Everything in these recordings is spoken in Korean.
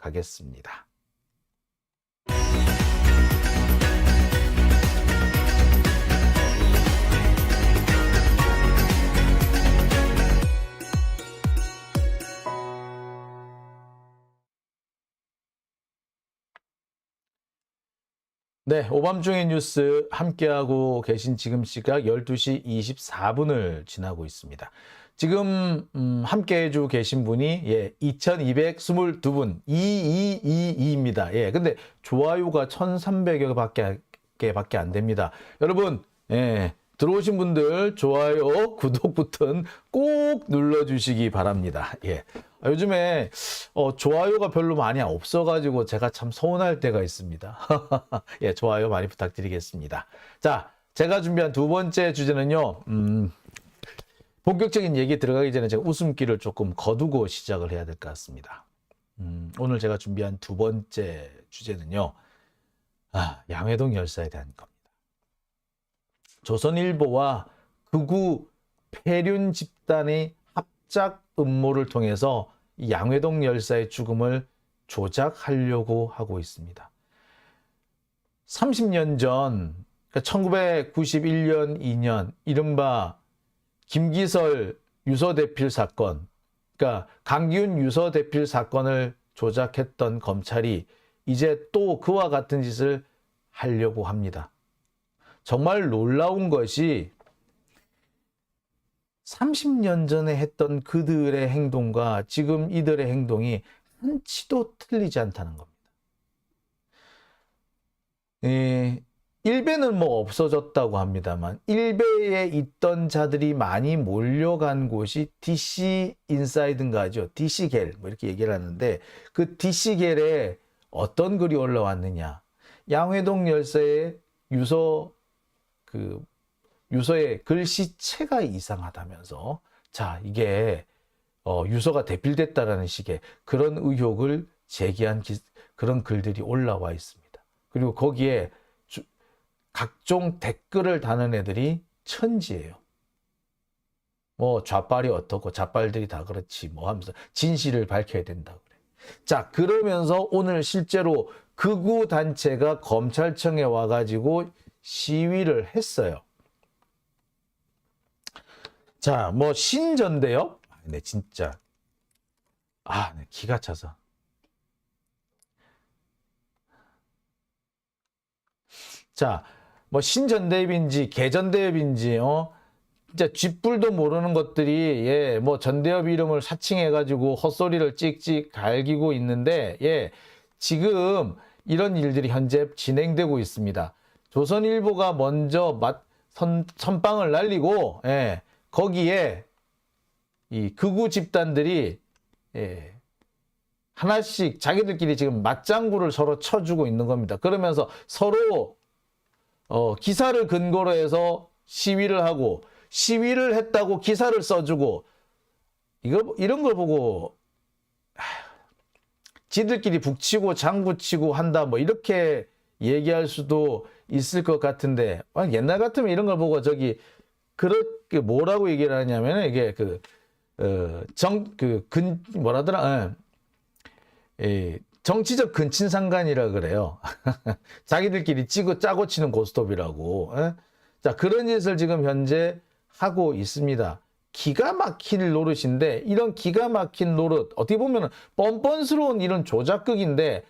가겠습니다. 네, 오밤중의 뉴스 함께하고 계신 지금 시각 12시 24분을 지나고 있습니다. 지금 함께 해주고 계신 분이 2222분 2222입니다. 근데 좋아요가 1300여 개밖에 안 됩니다. 여러분, 들어오신 분들 좋아요, 구독 버튼 꼭 눌러주시기 바랍니다. 요즘에 좋아요가 별로 많이 없어가지고 제가 참 서운할 때가 있습니다. 좋아요 많이 부탁드리겠습니다. 자, 제가 준비한 두 번째 주제는요. 본격적인 얘기 들어가기 전에 제가 웃음기를 조금 거두고 시작을 해야 될 것 같습니다. 오늘 제가 준비한 두 번째 주제는요. 양회동 열사에 대한 겁니다. 조선일보와 극우 폐륜 집단의 합작 음모를 통해서 양회동 열사의 죽음을 조작하려고 하고 있습니다. 30년 전, 그러니까 1991년, 2년, 이른바 김기설 유서대필 사건, 그러니까 강기훈 유서대필 사건을 조작했던 검찰이 이제 또 그와 같은 짓을 하려고 합니다. 정말 놀라운 것이 30년 전에 했던 그들의 행동과 지금 이들의 행동이 한치도 틀리지 않다는 겁니다. 일베는 뭐 없어졌다고 합니다만 일베에 있던 자들이 많이 몰려간 곳이 DC 인사이드인가 하죠. DC겔 뭐 이렇게 얘기를 하는데 그 DC겔에 어떤 글이 올라왔느냐. 양회동 열사의 유서의 글씨체가 이상하다면서 자 이게 유서가 대필됐다라는 식의 그런 의혹을 제기한 그런 글들이 올라와 있습니다. 그리고 거기에 각종 댓글을 다는 애들이 천지예요. 뭐 좌빨이 어떻고 좌빨들이 다 그렇지 뭐 하면서 진실을 밝혀야 된다 그래. 자 그러면서 오늘 실제로 극우 단체가 검찰청에 와가지고 시위를 했어요. 자, 뭐 신전대요? 네, 진짜. 네, 기가 차서. 자, 뭐 신전대협인지 개전대협인지 진짜 쥐뿔도 모르는 것들이 뭐 전대협 이름을 사칭해가지고 헛소리를 찍찍 갈기고 있는데 지금 이런 일들이 현재 진행되고 있습니다. 조선일보가 먼저 선빵을 날리고 거기에 이 극우 집단들이 하나씩 자기들끼리 지금 맞장구를 서로 쳐주고 있는 겁니다. 그러면서 서로 기사를 근거로 해서 시위를 하고 시위를 했다고 기사를 써주고 이런 걸 보고 지들끼리 북치고 장구치고 한다 뭐 이렇게 얘기할 수도 있을 것 같은데 옛날 같으면 이런 걸 보고 그렇게 뭐라고 얘기를 하냐면 이게 정치적 근친상간이라 그래요. 자기들끼리 짜고 치는 고스톱이라고. 자, 그런 짓을 지금 현재 하고 있습니다. 기가 막힐 노릇인데 이런 기가 막힌 노릇 어떻게 보면 뻔뻔스러운 이런 조작극인데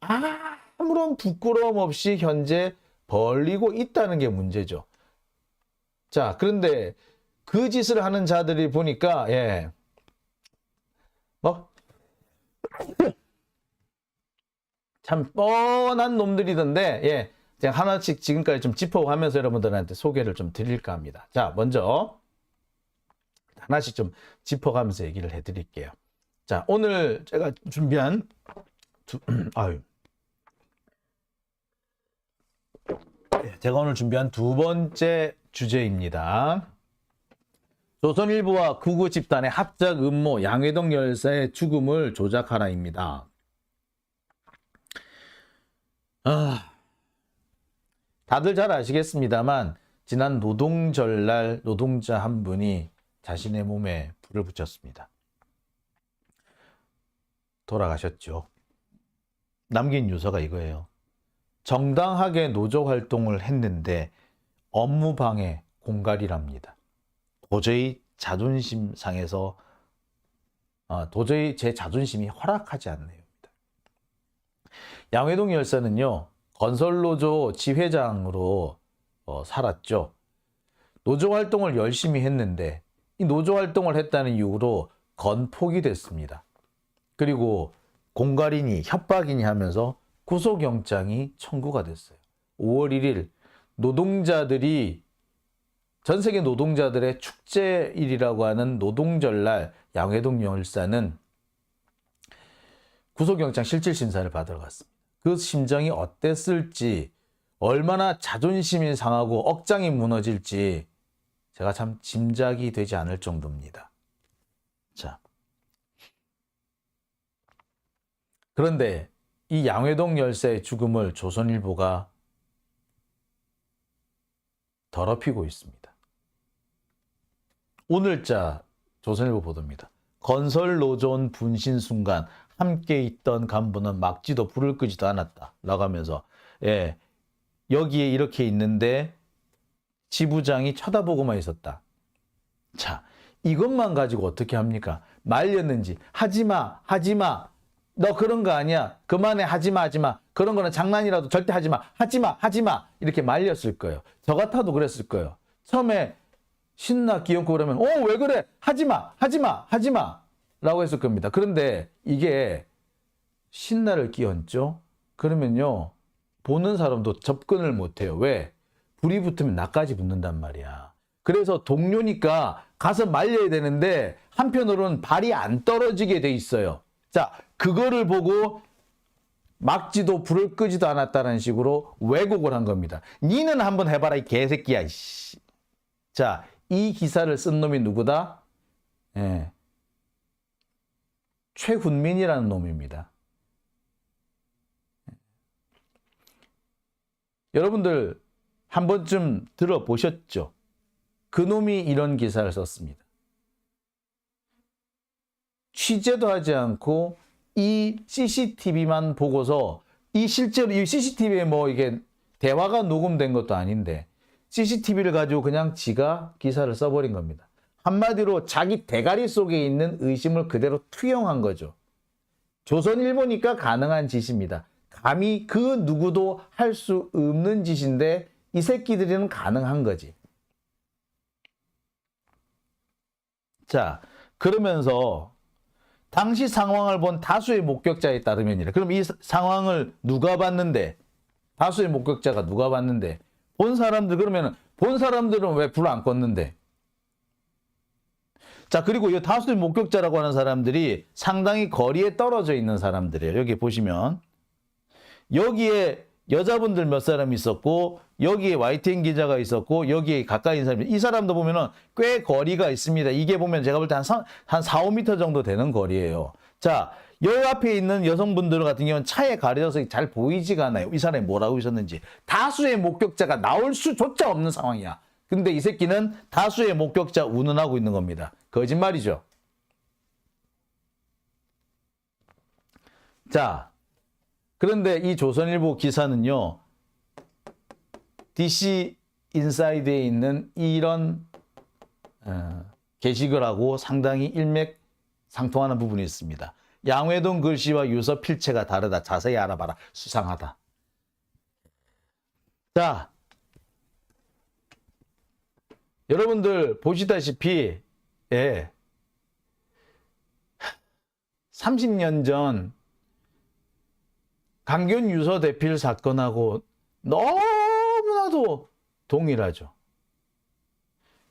아무런 부끄러움 없이 현재 벌리고 있다는 게 문제죠. 자, 그런데 그 짓을 하는 자들이 보니까 참 뻔한 놈들이던데 제가 하나씩 지금까지 좀 짚어가면서 여러분들한테 소개를 좀 드릴까 합니다. 자, 먼저 하나씩 좀 짚어가면서 얘기를 해드릴게요. 자, 오늘 제가 준비한 제가 오늘 준비한 두 번째 주제입니다. 조선일보와 극우 집단의 합작 음모 양회동 열사의 죽음을 조작하라입니다. 다들 잘 아시겠습니다만 지난 노동절날 노동자 한 분이 자신의 몸에 불을 붙였습니다. 돌아가셨죠. 남긴 유서가 이거예요. 정당하게 노조 활동을 했는데 업무방해 공갈이랍니다. 도저히 자존심 상해서 도저히 제 자존심이 허락하지 않네요. 양회동 열사는요, 건설노조 지회장으로 살았죠. 노조 활동을 열심히 했는데 이 노조 활동을 했다는 이유로 건폭이 됐습니다. 그리고 공갈이니 협박이니 하면서 구속영장이 청구가 됐어요. 5월 1일 노동자들이 전 세계 노동자들의 축제일이라고 하는 노동절날 양회동 열사는 구속영장 실질심사를 받으러 갔습니다. 그 심정이 어땠을지, 얼마나 자존심이 상하고 억장이 무너질지 제가 참 짐작이 되지 않을 정도입니다. 자, 그런데 이 양회동 열사의 죽음을 조선일보가 더럽히고 있습니다. 오늘자 조선일보 보도입니다. 건설노조원 분신 순간 함께 있던 간부는 막지도 불을 끄지도 않았다 라고 하면서, 예, 여기에 이렇게 있는데 지부장이 쳐다보고만 있었다. 자, 이것만 가지고 어떻게 합니까? 말렸는지 하지마 하지마, 너 그런 거 아니야, 그만해, 하지마 하지마, 그런 거는 장난이라도 절대 하지마 하지마 하지마, 이렇게 말렸을 거예요. 저 같아도 그랬을 거예요. 처음에 신나 끼얹고 그러면 왜 그래, 하지마 하지마 하지마 라고 했을 겁니다. 그런데 이게 신나를 끼얹죠. 그러면요, 보는 사람도 접근을 못해요. 왜? 불이 붙으면 나까지 붙는단 말이야. 그래서 동료니까 가서 말려야 되는데 한편으로는 발이 안 떨어지게 돼 있어요. 자, 그거를 보고 막지도 불을 끄지도 않았다는 식으로 왜곡을 한 겁니다. 니는 한번 해봐라 이 개새끼야. 이씨. 자, 이 기사를 쓴 놈이 누구다? 예. 최훈민이라는 놈입니다. 여러분들 한 번쯤 들어보셨죠? 그 놈이 이런 기사를 썼습니다. 취재도 하지 않고 이 CCTV만 보고서, 이 실제로 이 CCTV에 뭐 이게 대화가 녹음된 것도 아닌데 CCTV를 가지고 그냥 지가 기사를 써버린 겁니다. 한마디로 자기 대가리 속에 있는 의심을 그대로 투영한 거죠. 조선일보니까 가능한 짓입니다. 감히 그 누구도 할 수 없는 짓인데 이 새끼들이는 가능한 거지. 자, 그러면서 당시 상황을 본 다수의 목격자에 따르면이래. 그럼 이 상황을 누가 봤는데? 다수의 목격자가 누가 봤는데? 본 사람들, 그러면 본 사람들은 왜 불 안 껐는데? 자, 그리고 이 다수의 목격자라고 하는 사람들이 상당히 거리에 떨어져 있는 사람들이에요. 여기 보시면 여기에 여자분들 몇 사람 있었고, 여기에 YTN 기자가 있었고, 여기에 가까이 있는 사람이, 이 사람도 보면은 꽤 거리가 있습니다. 이게 보면 제가 볼 때 한 4, 5m 정도 되는 거리예요. 자, 여기 앞에 있는 여성분들 같은 경우는 차에 가려져서 잘 보이지가 않아요. 이 사람이 뭐라고 있었는지. 다수의 목격자가 나올 수조차 없는 상황이야. 근데 이 새끼는 다수의 목격자 운운하고 있는 겁니다. 거짓말이죠. 자, 그런데 이 조선일보 기사는요, DC 인사이드에 있는 이런 게시글하고 상당히 일맥상통하는 부분이 있습니다. 양회동 글씨와 유서 필체가 다르다. 자세히 알아봐라. 수상하다. 자, 여러분들 보시다시피 30년 전 강균 유서 대필 사건하고 너무나도 동일하죠.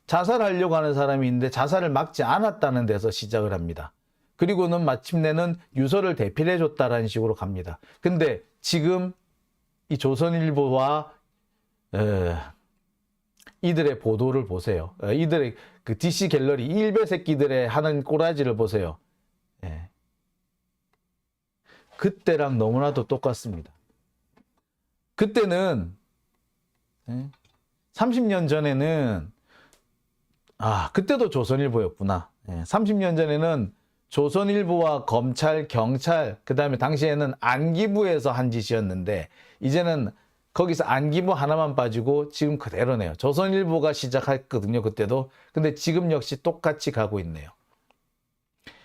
자살하려고 하는 사람이 있는데 자살을 막지 않았다는 데서 시작을 합니다. 그리고는 마침내는 유서를 대필해줬다라는 식으로 갑니다. 근데 지금 이 조선일보와 이들의 보도를 보세요. 이들의 그 DC 갤러리, 이 일베 새끼들의 하는 꼬라지를 보세요. 그때랑 너무나도 똑같습니다. 그때는 30년 전에는 그때도 조선일보였구나. 30년 전에는 조선일보와 검찰, 경찰, 그 다음에 당시에는 안기부에서 한 짓이었는데 이제는 거기서 안기부 하나만 빠지고 지금 그대로네요. 조선일보가 시작했거든요, 그때도. 근데 지금 역시 똑같이 가고 있네요.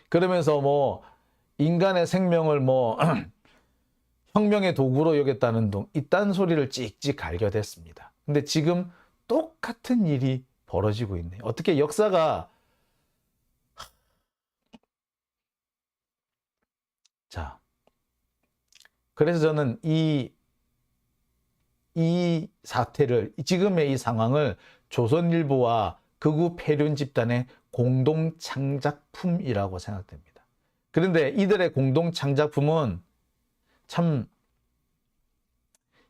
그러면서 뭐 인간의 생명을 뭐 혁명의 도구로 여겼다는 둥 이딴 소리를 찍찍 갈겨댔습니다. 근데 지금 똑같은 일이 벌어지고 있네요. 어떻게 역사가 자, 그래서 저는 이 사태를, 지금의 이 상황을 조선일보와 극우 폐륜 집단의 공동 창작품이라고 생각됩니다. 그런데 이들의 공동 창작품은 참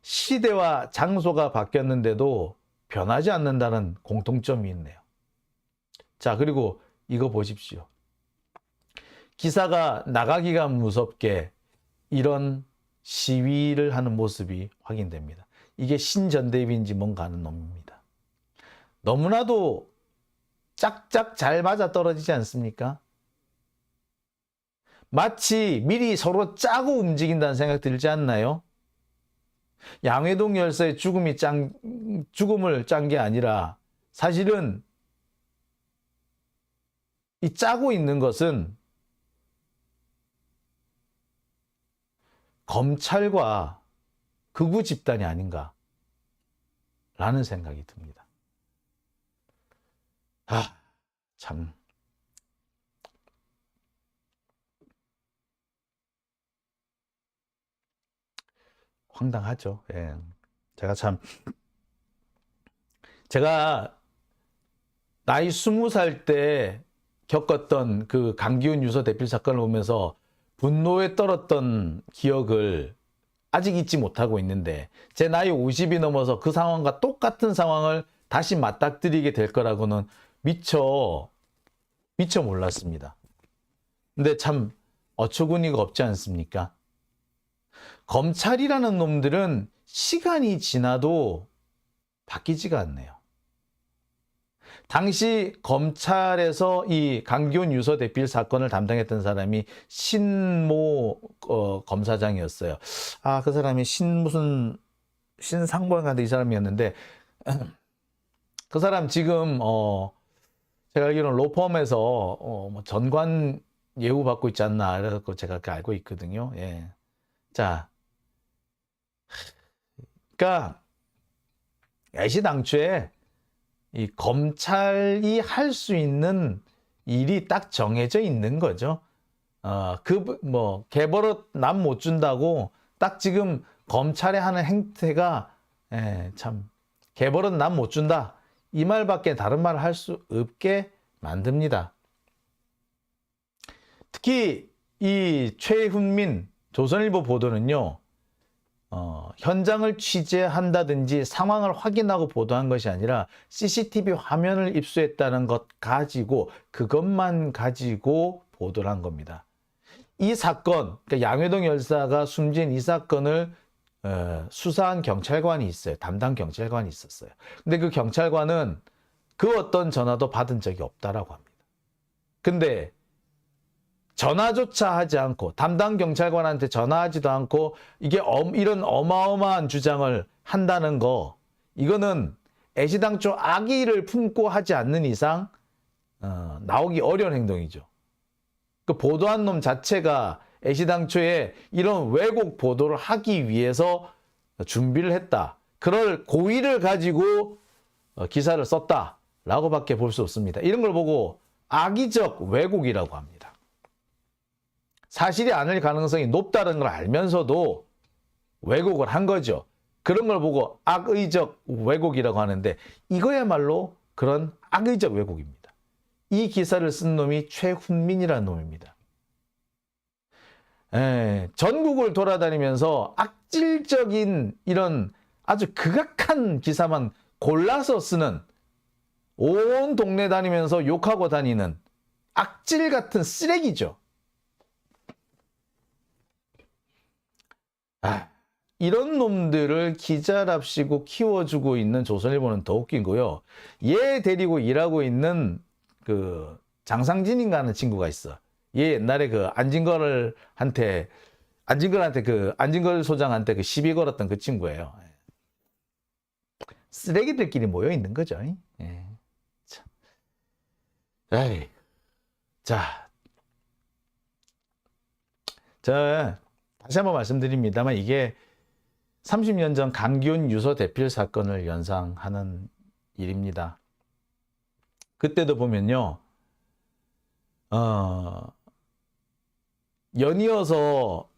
시대와 장소가 바뀌었는데도 변하지 않는다는 공통점이 있네요. 자, 그리고 이거 보십시오. 기사가 나가기가 무섭게 이런 시위를 하는 모습이 확인됩니다. 이게 신전대비인지 뭔가 하는 놈입니다. 너무나도 짝짝 잘 맞아 떨어지지 않습니까? 마치 미리 서로 짜고 움직인다는 생각 들지 않나요? 양회동 열사의 죽음을 짠 게 아니라 사실은 이 짜고 있는 것은 검찰과 극우 집단이 아닌가 라는 생각이 듭니다. 참 황당하죠. 예. 제가 나이 20살 때 겪었던 그 강기훈 유서 대필 사건을 보면서 분노에 떨었던 기억을 아직 잊지 못하고 있는데 제 나이 50이 넘어서 그 상황과 똑같은 상황을 다시 맞닥뜨리게 될 거라고는 미처 몰랐습니다. 근데 참 어처구니가 없지 않습니까? 검찰이라는 놈들은 시간이 지나도 바뀌지가 않네요. 당시 검찰에서 이 강기훈 유서 대필 사건을 담당했던 사람이 신모 검사장이었어요. 그 사람이 신상보안관이 사람이었는데 그 사람 지금 제가 알기로는 로펌에서 뭐 전관 예우 받고 있지 않나 그래서 제가 알고 있거든요. 예. 자, 그러니까 애시당초에 이 검찰이 할 수 있는 일이 딱 정해져 있는 거죠. 개버릇 남 못 준다고 딱 지금 검찰이 하는 행태가 참 개버릇 남 못 준다 이 말밖에 다른 말을 할 수 없게 만듭니다. 특히 이 최훈민 조선일보 보도는요. 현장을 취재한다든지 상황을 확인하고 보도한 것이 아니라 CCTV 화면을 입수했다는 것 가지고 그것만 가지고 보도를 한 겁니다. 이 사건, 그러니까 양회동 열사가 숨진 이 사건을 수사한 경찰관이 있어요. 담당 경찰관이 있었어요. 근데 그 경찰관은 그 어떤 전화도 받은 적이 없다라고 합니다. 근데 전화조차 하지 않고 담당 경찰관한테 전화하지도 않고 이게 이런 어마어마한 주장을 한다는 거 이거는 애시당초 악의를 품고 하지 않는 이상 나오기 어려운 행동이죠. 그 보도한 놈 자체가 애시당초에 이런 왜곡 보도를 하기 위해서 준비를 했다. 그럴 고의를 가지고 기사를 썼다라고 밖에 볼 수 없습니다. 이런 걸 보고 악의적 왜곡이라고 합니다. 사실이 아닐 가능성이 높다는 걸 알면서도 왜곡을 한 거죠. 그런 걸 보고 악의적 왜곡이라고 하는데 이거야말로 그런 악의적 왜곡입니다. 이 기사를 쓴 놈이 최훈민이라는 놈입니다. 전국을 돌아다니면서 악질적인 이런 아주 극악한 기사만 골라서 쓰는 온 동네 다니면서 욕하고 다니는 악질 같은 쓰레기죠. 이런 놈들을 기자랍시고 키워주고 있는 조선일보는 더 웃긴고요. 얘 데리고 일하고 있는 그 장상진인가 하는 친구가 있어. 얘 옛날에 그 안진걸한테 그 안진걸 소장한테 그 시비 걸었던 그 친구예요. 쓰레기들끼리 모여 있는 거죠. 예. 참. 에이. 자, 다시 한번 말씀드립니다만 이게 30년 전 강기훈 유서 대필 사건을 연상하는 일입니다. 그때도 보면요, 연이어서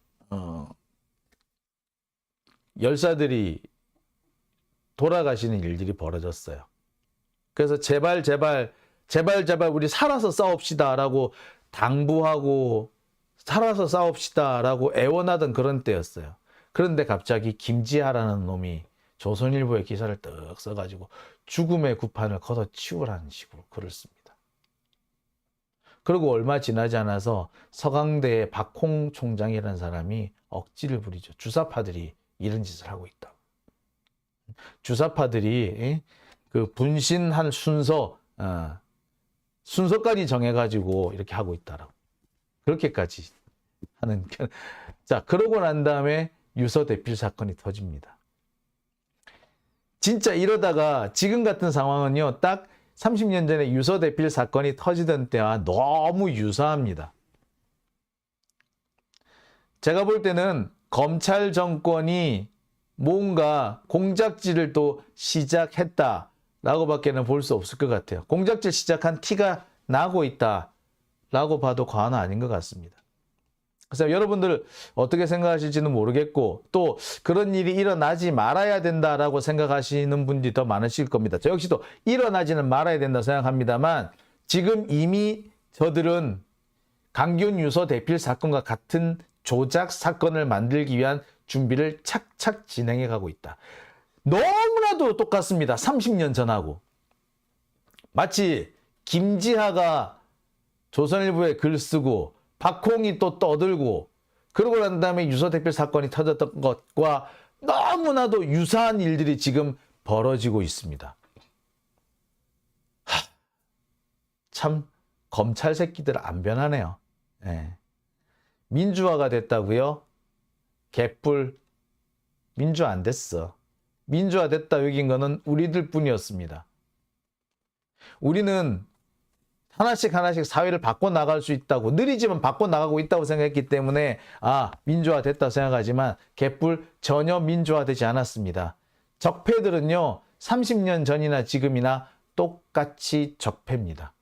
열사들이 돌아가시는 일들이 벌어졌어요. 그래서 제발 우리 살아서 싸웁시다라고 당부하고 살아서 싸웁시다라고 애원하던 그런 때였어요. 그런데 갑자기 김지하라는 놈이 조선일보의 기사를 떡 써가지고 죽음의 구판을 걷어치우라는 식으로 글을 씁니다. 그리고 얼마 지나지 않아서 서강대의 박홍 총장이라는 사람이 억지를 부리죠. 주사파들이 이런 짓을 하고 있다. 주사파들이 그 분신한 순서까지 정해가지고 이렇게 하고 있다라고. 그렇게까지 하는. 자, 그러고 난 다음에 유서 대필 사건이 터집니다. 진짜 이러다가 지금 같은 상황은요, 딱 30년 전에 유서 대필 사건이 터지던 때와 너무 유사합니다. 제가 볼 때는 검찰 정권이 뭔가 공작질을 또 시작했다라고 밖에는 볼 수 없을 것 같아요. 공작질 시작한 티가 나고 있다라고 봐도 과언은 아닌 것 같습니다. 그래서 여러분들 어떻게 생각하실지는 모르겠고 또 그런 일이 일어나지 말아야 된다라고 생각하시는 분들이 더 많으실 겁니다. 저 역시도 일어나지는 말아야 된다 생각합니다만 지금 이미 저들은 강기훈 유서 대필 사건과 같은 조작 사건을 만들기 위한 준비를 착착 진행해 가고 있다. 너무나도 똑같습니다. 30년 전하고. 마치 김지하가 조선일보에 글 쓰고 박홍이 또 떠들고 그러고 난 다음에 유서 대필 사건이 터졌던 것과 너무나도 유사한 일들이 지금 벌어지고 있습니다. 참 검찰 새끼들 안 변하네요. 네. 민주화가 됐다고요? 개뿔. 민주화 안 됐어. 민주화 됐다 여긴 거는 우리들 뿐이었습니다. 우리는 하나씩 사회를 바꿔나갈 수 있다고, 느리지만 바꿔나가고 있다고 생각했기 때문에 민주화 됐다고 생각하지만 개뿔 전혀 민주화되지 않았습니다. 적폐들은요 30년 전이나 지금이나 똑같이 적폐입니다.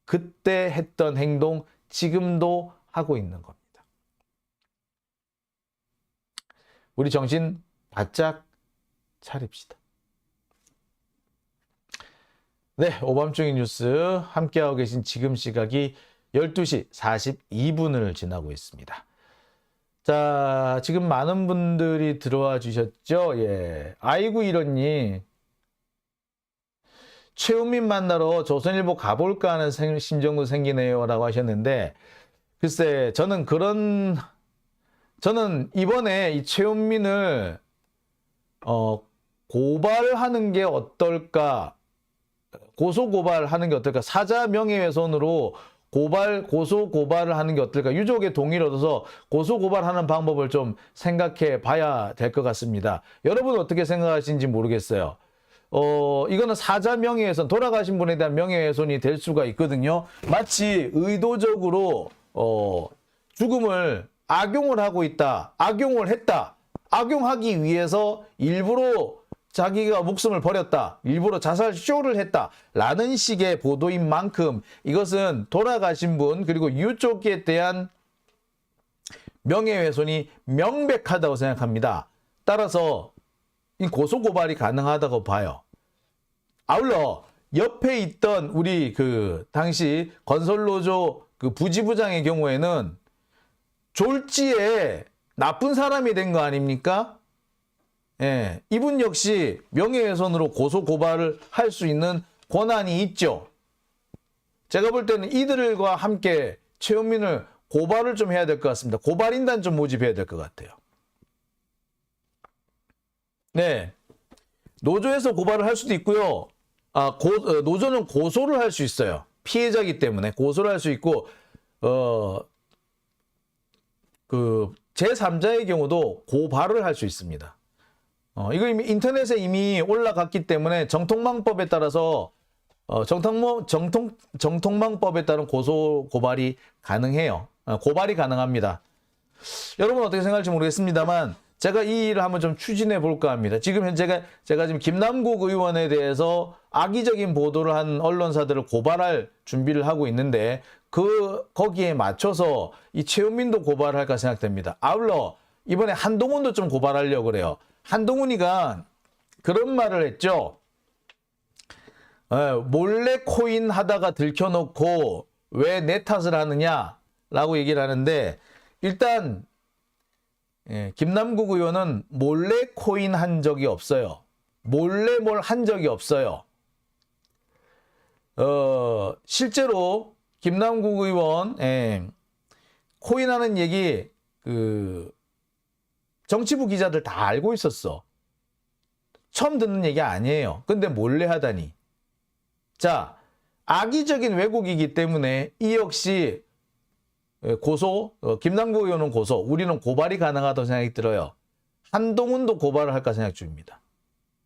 그때 했던 행동 지금도 하고 있는 겁니다. 우리 정신 바짝 차립시다. 네, 오밤중의 뉴스 함께하고 계신 지금 시각이 12시 42분을 지나고 있습니다. 자, 지금 많은 분들이 들어와 주셨죠? 예. 아이고 이런니 최은민 만나러 조선일보 가볼까 하는 심정도 생기네요 라고 하셨는데 글쎄 저는 이번에 이 최은민을 고발하는 게 어떨까, 고소고발하는 게 어떨까, 사자 명예훼손으로 고소고발을 하는 게 어떨까, 유족의 동의를 얻어서 고소고발하는 방법을 좀 생각해 봐야 될 것 같습니다. 여러분 어떻게 생각하시는지 모르겠어요. 이거는 사자 명예훼손, 돌아가신 분에 대한 명예훼손이 될 수가 있거든요. 마치 의도적으로 죽음을 악용을 하고 있다, 악용을 했다, 악용하기 위해서 일부러 자기가 목숨을 버렸다, 일부러 자살 쇼를 했다 라는 식의 보도인 만큼 이것은 돌아가신 분 그리고 유족에 대한 명예훼손이 명백하다고 생각합니다. 따라서 이 고소고발이 가능하다고 봐요. 아울러 옆에 있던 우리 당시 건설노조 부지부장의 경우에는 졸지에 나쁜 사람이 된 거 아닙니까? 예, 이분 역시 명예훼손으로 고소고발을 할 수 있는 권한이 있죠. 제가 볼 때는 이들과 함께 최은민을 고발을 좀 해야 될 것 같습니다. 고발인단 좀 모집해야 될 것 같아요. 네, 노조에서 고발을 할 수도 있고요. 노조는 고소를 할 수 있어요. 피해자이기 때문에 고소를 할 수 있고 그 제3자의 경우도 고발을 할 수 있습니다. 이거 이미 인터넷에 이미 올라갔기 때문에 정통망법에 따라서 정통망법에 따른 고발이 가능해요. 고발이 가능합니다. 여러분 어떻게 생각할지 모르겠습니다만 제가 이 일을 한번 좀 추진해 볼까 합니다. 지금 현재 제가 지금 김남국 의원에 대해서 악의적인 보도를 한 언론사들을 고발할 준비를 하고 있는데 거기에 맞춰서 이 최은민도 고발할까 생각됩니다. 아울러 이번에 한동훈도 좀 고발하려고 그래요. 한동훈이가 그런 말을 했죠. 몰래 코인 하다가 들켜놓고 왜 내 탓을 하느냐라고 얘기를 하는데 일단 김남국 의원은 몰래 코인 한 적이 없어요. 몰래 뭘 한 적이 없어요. 실제로 김남국 의원 코인하는 얘기 정치부 기자들 다 알고 있었어. 처음 듣는 얘기 아니에요. 근데 몰래 하다니. 자, 악의적인 왜곡이기 때문에 이 역시 김남국 의원은 고소, 우리는 고발이 가능하다고 생각이 들어요. 한동훈도 고발을 할까 생각 중입니다.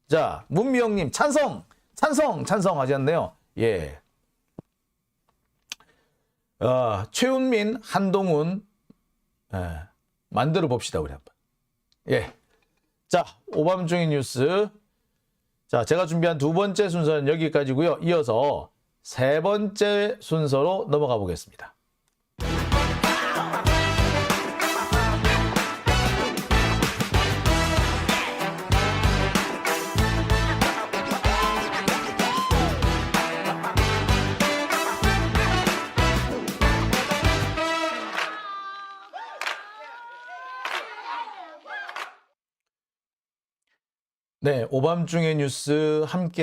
자, 문미영님 찬성 하셨네요. 예. 최은민, 한동훈 만들어 봅시다 우리 한번. 예. 자, 오밤중의 뉴스. 자, 제가 준비한 두 번째 순서는 여기까지고요. 이어서 세 번째 순서로 넘어가 보겠습니다. 네, 오밤중의 뉴스 함께